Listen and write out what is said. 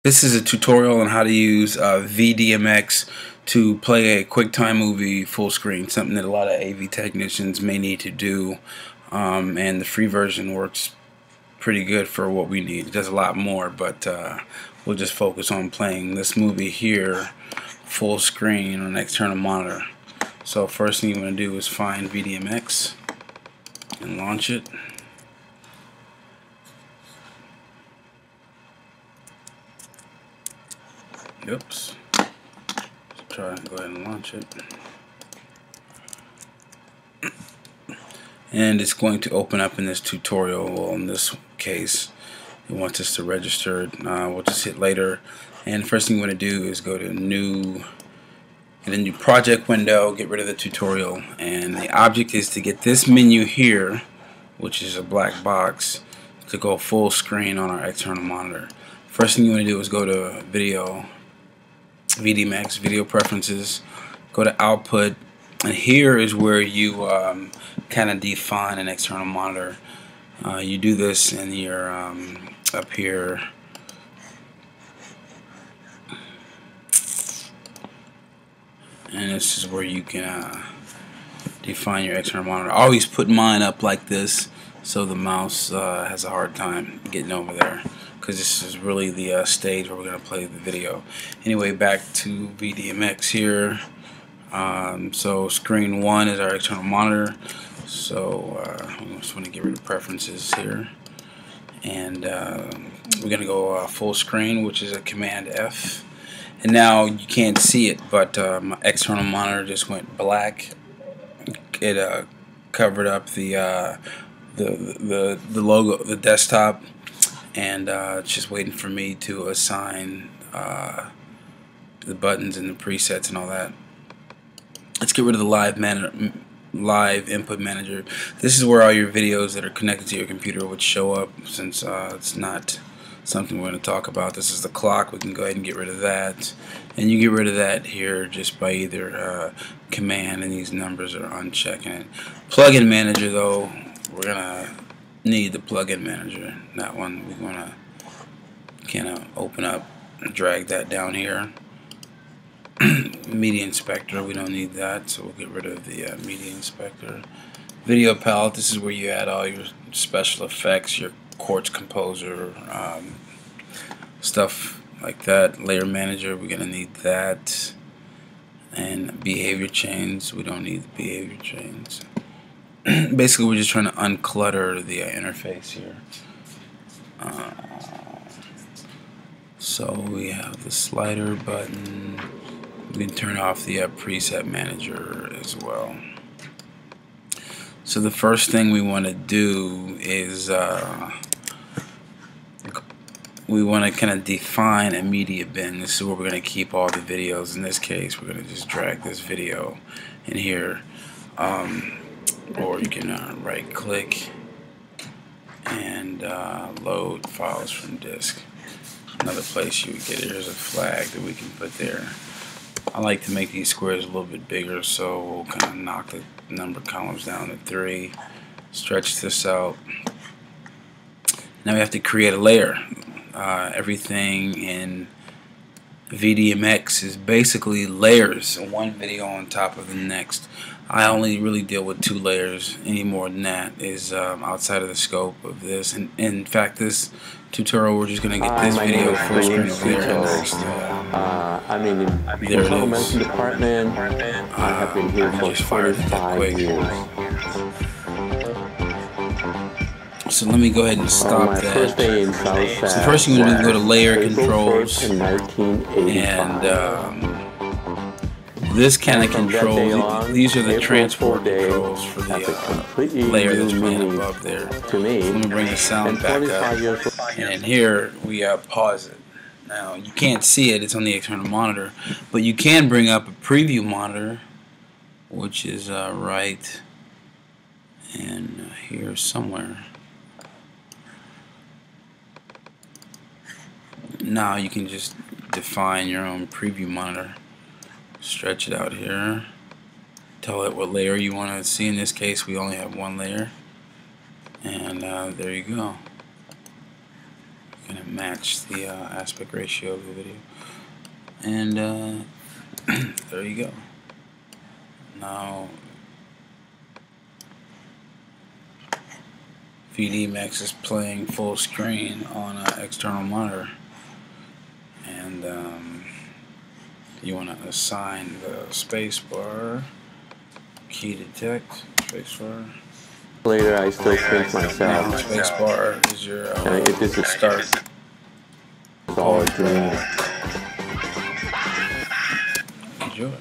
This is a tutorial on how to use VDMX to play a QuickTime movie full screen, something that a lot of AV technicians may need to do, and the free version works pretty good for what we need. It does a lot more, but we'll just focus on playing this movie here full screen on an external monitor. So first thing you want to do is find VDMX and launch it. Oops. Let's try and go ahead and launch it. And it's going to open up in this tutorial. Well, in this case, it wants us to register it. We'll just hit later. And the first thing you want to do is go to new, in a new project window, get rid of the tutorial. And the object is to get this menu here, which is a black box, to go full screen on our external monitor. First thing you want to do is go to VDMX, video preferences, go to output, and here is where you kind of define an external monitor. You do this in your up here, and this is where you can define your external monitor. I always put mine up like this so the mouse has a hard time getting over there, because this is really the stage where we're going to play the video. Anyway, back to VDMX here. So screen 1 is our external monitor. So we just want to get rid of preferences here. And we're going to go full screen, which is a Command F. And now you can't see it, but my external monitor just went black. It covered up the logo, the desktop, and it's just waiting for me to assign the buttons and the presets and all that. Let's get rid of the live input manager. This is where all your videos that are connected to your computer would show up, since it's not something we're going to talk about. This is the clock. We can go ahead and get rid of that, and you get rid of that here just by either command, and these numbers are unchecking it. Plugin manager, though, we're gonna need the plugin manager. That one we want to kind of open up and drag that down here. Media inspector, we don't need that, so we'll get rid of the media inspector. Video palette, this is where you add all your special effects, your quartz composer, stuff like that. Layer manager, we're gonna need that. And behavior chains, we don't need the behavior chains. Basically, we're just trying to unclutter the interface here. So we have the slider button. We can turn off the preset manager as well. So the first thing we want to do is we want to kind of define a media bin. This is where we're going to keep all the videos. In this case, we're going to just drag this video in here. Or you can right click and load files from disk. Another place you would get it, here's a flag that we can put there. I like to make these squares a little bit bigger, so we'll kind of knock the number of columns down to 3. Stretch this out. Now we have to create a layer. Everything in VDMX is basically layers, one video on top of the next. I only really deal with 2 layers. Any more than that is outside of the scope of this. And in fact, this tutorial, we're just going to get this video full screen over there next. I'm in the development department. I have been here for 25 years. So let me go ahead and stop that. So the first thing we're going to do is go to layer controls, and this kind of controls, these are the transport controls for the layer that's playing above there. So let me bring the sound back up, and in here we pause it. Now you can't see it, it's on the external monitor, but you can bring up a preview monitor, which is right in here somewhere. Now you can just define your own preview monitor. Stretch it out here. Tell it what layer you want to see. In this case, we only have 1 layer. And there you go. gonna match the aspect ratio of the video, and there you go. Now VDMX is playing full screen on an external monitor, and you want to assign the spacebar, key detect, spacebar. Later, I still think myself. Now spacebar is your this is start. It's all a dream. Enjoy.